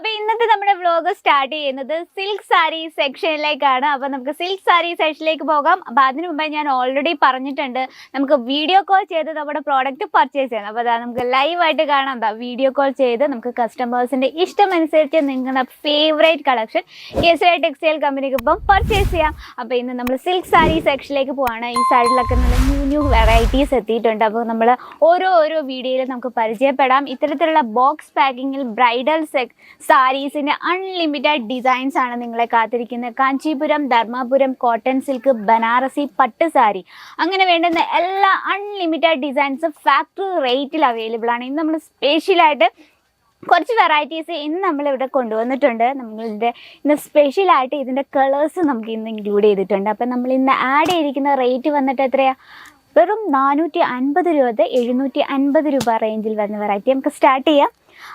അപ്പോൾ ഇന്നത്തെ നമ്മുടെ വ്ലോഗ് സ്റ്റാർട്ട് ചെയ്യുന്നത് സിൽക്ക് സാരി സെക്ഷനിലേക്കാണ്. അപ്പോൾ നമുക്ക് സിൽക്ക് സാരി സെക്ഷനിലേക്ക് പോകാം. അപ്പോൾ അതിനു മുമ്പേ ഞാൻ ഓൾറെഡി പറഞ്ഞിട്ടുണ്ട് നമുക്ക് വീഡിയോ കോൾ ചെയ്ത് നമ്മുടെ പ്രോഡക്റ്റ് പർച്ചേസ് ചെയ്യണം. അപ്പോൾ അതാ നമുക്ക് ലൈവായിട്ട് കാണാം. എന്താ വീഡിയോ കോൾ ചെയ്ത് നമുക്ക് കസ്റ്റമേഴ്സിൻ്റെ ഇഷ്ടമനുസരിച്ച് നിങ്ങളുടെ ഫേവറേറ്റ് കളക്ഷൻ കേസരി ടെക്സ്റ്റൈൽ കമ്പനിക്ക് ഇപ്പം പർച്ചേസ് ചെയ്യാം. അപ്പോൾ ഇന്ന് നമ്മൾ സിൽക്ക് സാരി സെക്ഷനിലേക്ക് പോവാണ്. ഈ സൈഡിലൊക്കെ നല്ല ന്യൂ വെറൈറ്റീസ് എത്തിയിട്ടുണ്ട്. അപ്പോൾ നമ്മൾ ഓരോ വീഡിയോയിൽ നമുക്ക് പരിചയപ്പെടാം. ഇത്തരത്തിലുള്ള ബോക്സ് പാക്കിങ്ങിൽ ബ്രൈഡൽ സാരീസിൻ്റെ അൺലിമിറ്റഡ് ഡിസൈൻസ് ആണ് നിങ്ങളെ കാത്തിരിക്കുന്നത്. കാഞ്ചീപുരം, ധർമാപുരം, കോട്ടൺ സിൽക്ക്, ബനാറസി, പട്ട് സാരി, അങ്ങനെ വേണ്ടുന്ന എല്ലാ അൺലിമിറ്റഡ് ഡിസൈൻസ് ഫാക്ടറി റേറ്റിൽ അവൈലബിൾ ആണ്. ഇന്ന് നമ്മൾ സ്പെഷ്യലായിട്ട് കുറച്ച് വെറൈറ്റീസ് ഇന്ന് നമ്മളിവിടെ കൊണ്ടുവന്നിട്ടുണ്ട്. ഇന്ന് സ്പെഷ്യലായിട്ട് ഇതിൻ്റെ കളേഴ്സ് നമുക്ക് ഇന്ന് ഇൻക്ലൂഡ് ചെയ്തിട്ടുണ്ട്. അപ്പം നമ്മൾ ഇന്ന് ആഡ് ചെയ്തിരിക്കുന്ന റേറ്റ് വന്നിട്ട് എത്രയാണ്? വെറും 450 രൂപ 750 രൂപ റേഞ്ചിൽ വരുന്ന വെറൈറ്റി നമുക്ക് സ്റ്റാർട്ട് ചെയ്യാം.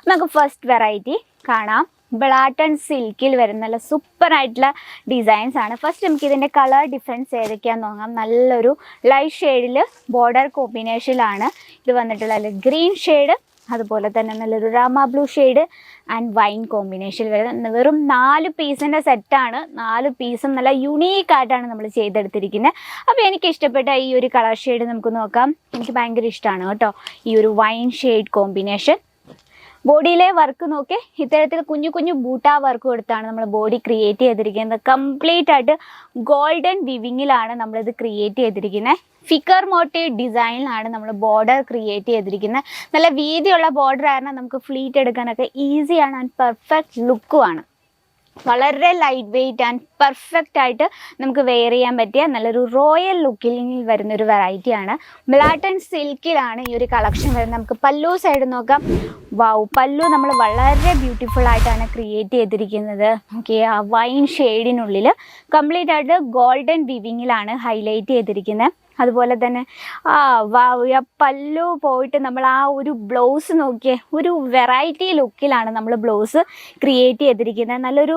നമുക്ക് ഫസ്റ്റ് വെറൈറ്റി കാണാം. ബ്ലാട്ടൺ സിൽക്കിൽ വരുന്ന നല്ല സൂപ്പറായിട്ടുള്ള ഡിസൈൻസ് ആണ്. ഫസ്റ്റ് നമുക്ക് ഇതിൻ്റെ കളർ ഡിഫറൻസ് ഏതൊക്കെയാണെന്ന് നോക്കാം. നല്ലൊരു ലൈറ്റ് ഷെയ്ഡിൽ ബോർഡർ കോമ്പിനേഷനിലാണ് ഇത് വന്നിട്ടുള്ള ഗ്രീൻ ഷെയ്ഡ്, അതുപോലെ തന്നെ നല്ലൊരു Rama blue shade and wine combination വരുന്നത്. വെറും 4 പീസിൻ്റെ സെറ്റാണ്. 4 പീസും നല്ല യുണീക്കായിട്ടാണ് നമ്മൾ ചെയ്തെടുത്തിരിക്കുന്നത്. അപ്പോൾ എനിക്ക് ഇഷ്ടപ്പെട്ട ഈ ഒരു കളർ ഷെയ്ഡ് നമുക്ക് നോക്കാം. എനിക്ക് ഭയങ്കര ഇഷ്ടമാണ് കേട്ടോ ഈ ഒരു വൈൻ ഷെയ്ഡ് കോമ്പിനേഷൻ. ബോഡിയിലെ വർക്ക് നോക്കി ഇത്തരത്തിൽ കുഞ്ഞു ബൂട്ട വർക്ക് കൊടുത്താണ് നമ്മൾ ബോഡി ക്രിയേറ്റ് ചെയ്തിരിക്കുന്നത്. കംപ്ലീറ്റ് ആയിട്ട് ഗോൾഡൻ വിവിങ്ങിലാണ് നമ്മളിത് ക്രിയേറ്റ് ചെയ്തിരിക്കുന്നത്. ഫിക്കർ മോട്ടീവ് ഡിസൈനിലാണ് നമ്മൾ ബോർഡർ ക്രിയേറ്റ് ചെയ്തിരിക്കുന്നത്. നല്ല വീതിയുള്ള ബോർഡർ കാരണം നമുക്ക് ഫ്ലീറ്റ് എടുക്കാനൊക്കെ ഈസിയാണ് ആൻഡ് പെർഫെക്റ്റ് ലുക്കുമാണ്. വളരെ ലൈറ്റ് വെയ്റ്റ് ആൻഡ് പെർഫെക്റ്റ് ആയിട്ട് നമുക്ക് വെയർ ചെയ്യാൻ പറ്റിയ നല്ലൊരു റോയൽ ലുക്കിൽ വരുന്നൊരു വെറൈറ്റിയാണ്. ബ്ലാട്ടൺ സിൽക്കിലാണ് ഈ ഒരു കളക്ഷൻ വരുന്നത്. നമുക്ക് പല്ലു സൈഡ് നോക്കാം. വാവ്, പല്ലു നമ്മൾ വളരെ ബ്യൂട്ടിഫുൾ ആയിട്ടാണ് ക്രിയേറ്റ് ചെയ്തിരിക്കുന്നത്. ഓക്കെ, ആ വൈൻ ഷെയ്ഡിനുള്ളിൽ കംപ്ലീറ്റ് ആയിട്ട് ഗോൾഡൻ വിവിങ്ങിലാണ് ഹൈലൈറ്റ് ചെയ്തിരിക്കുന്നത്. അതുപോലെ തന്നെ പല്ലു പോയിട്ട് നമ്മൾ ആ ഒരു ബ്ലൗസ് നോക്കിയേ, ഒരു വെറൈറ്റി ലുക്കിലാണ് നമ്മൾ ബ്ലൗസ് ക്രിയേറ്റ് ചെയ്തിരിക്കുന്നത്. നല്ലൊരു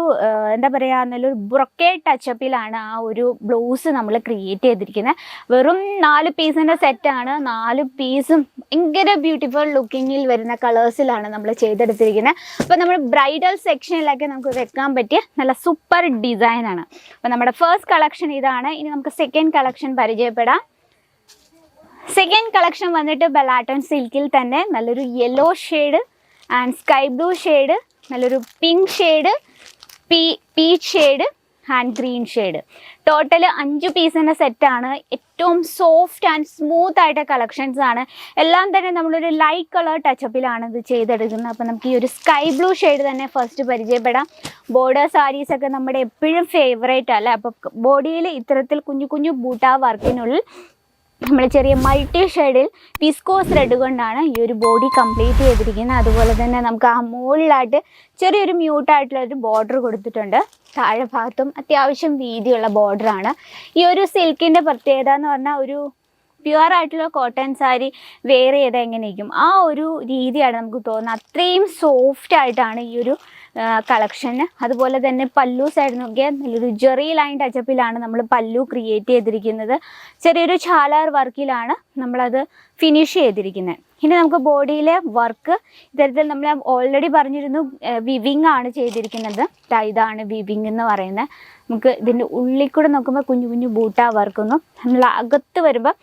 എന്താ പറയുക, നല്ലൊരു ബ്രൊക്കേഡ് ടച്ചപ്പിലാണ് ആ ഒരു ബ്ലൗസ് നമ്മൾ ക്രിയേറ്റ് ചെയ്തിരിക്കുന്നത്. വെറും 4 പീസിൻ്റെ സെറ്റാണ്. 4 പീസും ഭയങ്കര ബ്യൂട്ടിഫുൾ ലുക്കിങ്ങിൽ വരുന്ന കളേഴ്സിലാണ് നമ്മൾ ചെയ്തെടുത്തിരിക്കുന്നത്. അപ്പോൾ നമ്മൾ ബ്രൈഡൽ സെക്ഷനിലൊക്കെ നമുക്ക് വെക്കാൻ പറ്റിയ നല്ല സൂപ്പർ ഡിസൈനാണ്. അപ്പോൾ നമ്മുടെ ഫസ്റ്റ് കളക്ഷൻ ഇതാണ്. ഇനി നമുക്ക് സെക്കൻഡ് കളക്ഷൻ പരിചയപ്പെടാം. സെക്കൻഡ് കളക്ഷൻ വന്നിട്ട് ബ്ലാട്ടൺ സിൽക്കിൽ തന്നെ നല്ലൊരു yellow shade and sky blue shade, നല്ലൊരു pink shade, peach shade and green shade. Total 5 പീസിൻ്റെ സെറ്റാണ്. ഏറ്റവും സോഫ്റ്റ് ആൻഡ് സ്മൂത്ത് ആയിട്ട് കളക്ഷൻസ് ആണ്. എല്ലാം തന്നെ നമ്മളൊരു ലൈറ്റ് കളർ ടച്ചപ്പിലാണ് ഇത് ചെയ്തെടുക്കുന്നത്. അപ്പോൾ നമുക്ക് ഈ ഒരു സ്കൈ ബ്ലൂ ഷെയ്ഡ് തന്നെ ഫസ്റ്റ് പരിചയപ്പെടാം. ബോർഡർ സാരീസൊക്കെ നമ്മുടെ എപ്പോഴും ഫേവറേറ്റ് അല്ലേ. അപ്പോൾ ബോഡിയിൽ ഇത്തരത്തിൽ കുഞ്ഞു ബൂട്ട വർക്കിനുള്ളിൽ നമ്മൾ ചെറിയ മൾട്ടി ഷെയ്ഡിൽ വിസ്കോസ് ത്രെഡ് കൊണ്ടാണ് ഈ ഒരു ബോഡി കംപ്ലീറ്റ് ചെയ്തിരിക്കുന്നത്. അതുപോലെ തന്നെ നമുക്ക് ആ മുകളിലായിട്ട് ചെറിയൊരു മ്യൂട്ടായിട്ടുള്ളൊരു ബോർഡർ കൊടുത്തിട്ടുണ്ട്. താഴെ ഭാഗത്തും അത്യാവശ്യം വീതിയുള്ള ബോർഡറാണ്. ഈ ഒരു സിൽക്കിൻ്റെ പ്രത്യേകത എന്ന് പറഞ്ഞാൽ ഒരു പ്യുവർ ആയിട്ടുള്ള കോട്ടൺ സാരി വെയർ ചെയ്താൽ എങ്ങനെയിരിക്കും ആ ഒരു രീതിയാണ് നമുക്ക് തോന്നുന്നത്. അത്രയും സോഫ്റ്റ് ആയിട്ടാണ് ഈ ഒരു കളക്ഷന്. അതുപോലെ തന്നെ പല്ലു സൈഡ് നോക്കിയാൽ നല്ലൊരു ജെറി ലൈൻ ടച്ചപ്പിലാണ് നമ്മൾ പല്ലു ക്രിയേറ്റ് ചെയ്തിരിക്കുന്നത്. ചെറിയൊരു ഛാലാർ വർക്കിലാണ് നമ്മളത് ഫിനിഷ് ചെയ്തിരിക്കുന്നത്. ഇനി നമുക്ക് ബോഡിയിലെ വർക്ക് ഇത്തരത്തിൽ നമ്മൾ ഓൾറെഡി പറഞ്ഞിരുന്നു വിവിങ് ആണ് ചെയ്തിരിക്കുന്നത്. ഇതാണ് വിവിങ് എന്ന് പറയുന്നത്. നമുക്ക് ഇതിൻ്റെ ഉള്ളിൽ കൂടെ നോക്കുമ്പോൾ കുഞ്ഞു ബൂട്ട വർക്കൊന്നും നമ്മൾ അകത്ത് വരുമ്പോൾ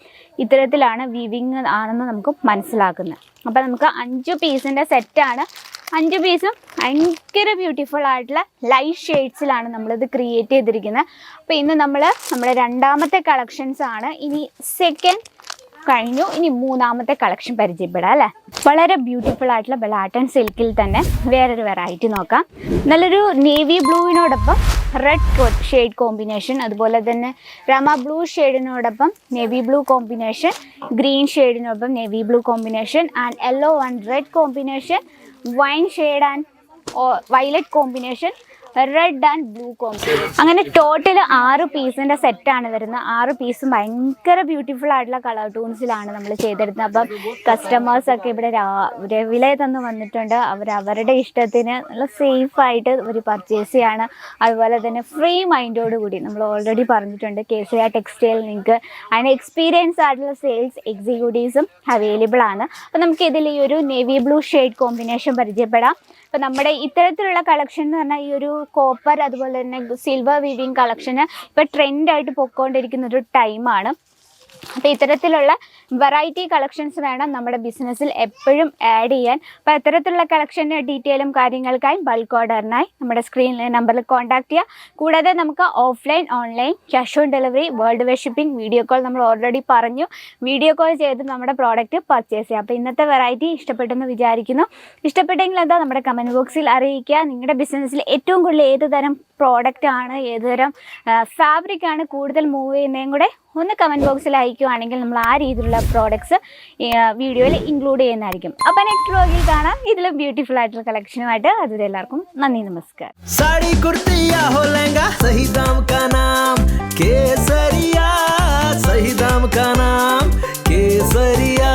ഇത്തരത്തിലാണ് വിവിങ് ആണെന്ന് നമുക്ക് മനസ്സിലാക്കുന്നത്. അപ്പോൾ നമുക്ക് 5 പീസിൻ്റെ സെറ്റാണ്. 5 പീസും ഭയങ്കര ബ്യൂട്ടിഫുൾ ആയിട്ടുള്ള ലൈറ്റ് ഷെയ്ഡ്സിലാണ് നമ്മളിത് ക്രിയേറ്റ് ചെയ്തിരിക്കുന്നത്. അപ്പോൾ ഇന്ന് നമ്മുടെ രണ്ടാമത്തെ കളക്ഷൻസ് ആണ്. ഇനി സെക്കൻഡ് കഴിഞ്ഞു. ഇനി മൂന്നാമത്തെ കളക്ഷൻ പരിചയപ്പെടാം അല്ലേ. വളരെ ബ്യൂട്ടിഫുൾ ആയിട്ടുള്ള ബ്ലാട്ടൺ സിൽക്കിൽ തന്നെ വേറൊരു വെറൈറ്റി നോക്കാം. നല്ലൊരു നേവി ബ്ലൂവിനോടൊപ്പം റെഡ് ഷെയ്ഡ് കോമ്പിനേഷൻ, അതുപോലെ തന്നെ രാമ ബ്ലൂ ഷെയ്ഡിനോടൊപ്പം നേവി ബ്ലൂ കോമ്പിനേഷൻ, ഗ്രീൻ ഷെയ്ഡിനോടൊപ്പം navy blue combination and yellow and red combination, wine shade and violet combination, red and blue combination. അങ്ങനെ ടോട്ടൽ 6 പീസിൻ്റെ സെറ്റാണ് വരുന്നത്. 6 പീസും ഭയങ്കര ബ്യൂട്ടിഫുൾ ആയിട്ടുള്ള കളർ ടൂൺസിലാണ് നമ്മൾ ചെയ്തെടുത്തത്. അപ്പം കസ്റ്റമേഴ്സൊക്കെ ഇവിടെ രാവിലെ തന്ന് വന്നിട്ടുണ്ട്. അവരുടെ ഇഷ്ടത്തിന് നല്ല സേഫായിട്ട് അവർ പർച്ചേസ് ചെയ്യാണ്. അതുപോലെ തന്നെ ഫ്രീ മൈൻഡോടുകൂടി നമ്മൾ ഓൾറെഡി പറഞ്ഞിട്ടുണ്ട് കേസരി ടെക്സ്റ്റൈൽ നിങ്ങൾക്ക് അതിന് എക്സ്പീരിയൻസ് ആയിട്ടുള്ള സെയിൽസ് എക്സിക്യൂട്ടീവ്സും അവൈലബിൾ ആണ്. അപ്പം നമുക്ക് ഇതിൽ ഈ ഒരു നേവി ബ്ലൂ ഷെയ്ഡ് കോമ്പിനേഷൻ പരിചയപ്പെടാം. അപ്പോൾ നമ്മുടെ ഇത്തരത്തിലുള്ള കളക്ഷൻ എന്ന് പറഞ്ഞാൽ ഈ ഒരു കോപ്പർ അതുപോലെ തന്നെ സിൽവർ വീവിങ് കളക്ഷന് ഇപ്പോൾ ട്രെൻഡായിട്ട് പൊയ്ക്കൊണ്ടിരിക്കുന്ന ഒരു ടൈമാണ്. അപ്പോൾ ഇത്തരത്തിലുള്ള വെറൈറ്റി കളക്ഷൻസ് വേണം നമ്മുടെ ബിസിനസ്സിൽ എപ്പോഴും ആഡ് ചെയ്യാൻ. അപ്പോൾ ഇത്തരത്തിലുള്ള കളക്ഷൻ്റെ ഡീറ്റെയിലും കാര്യങ്ങൾക്കായി ബൾക്ക് ഓർഡറിനായി നമ്മുടെ സ്ക്രീനിലെ നമ്പറിൽ കോൺടാക്ട് ചെയ്യുക. കൂടാതെ നമുക്ക് offline online cash on delivery world wide shipping video call നമ്മൾ ഓൾറെഡി പറഞ്ഞു. വീഡിയോ കോൾ ചെയ്ത് നമ്മുടെ പ്രോഡക്റ്റ് പർച്ചേസ് ചെയ്യാം. അപ്പോൾ ഇന്നത്തെ വെറൈറ്റി ഇഷ്ടപ്പെട്ടെന്ന് വിചാരിക്കുന്നു. ഇഷ്ടപ്പെട്ടെങ്കിൽ എന്താ നമ്മുടെ കമൻറ്റ് ബോക്സിൽ അറിയിക്കുക. നിങ്ങളുടെ ബിസിനസ്സിൽ ഏറ്റവും കൂടുതൽ ഏത് തരം പ്രോഡക്റ്റ് ആണ്, ഏത് തരം ഫാബ്രിക് ആണ് കൂടുതൽ മൂവ് ചെയ്യുന്നതും കൂടെ ഒന്ന് കമൻറ്റ് ബോക്സിൽ അയക്കുകയാണെങ്കിൽ നമ്മൾ ആ രീതിയിലുള്ള പ്രോഡക്ട്സ് വീഡിയോയിൽ ഇൻക്ലൂഡ് ചെയ്യുന്നതായിരിക്കും. അപ്പോൾ നെക്സ്റ്റ് വ്ലോഗിൽ കാണാം ഇതിലും ബ്യൂട്ടിഫുൾ ആയിട്ടുള്ള കളക്ഷനുമായിട്ട്. അതുവരെ എല്ലാവർക്കും നന്ദി, നമസ്കാരം. साड़ी कुर्ती या हो लहंगा, सही दाम का नाम केसरिया, सही दाम का नाम केसरिया.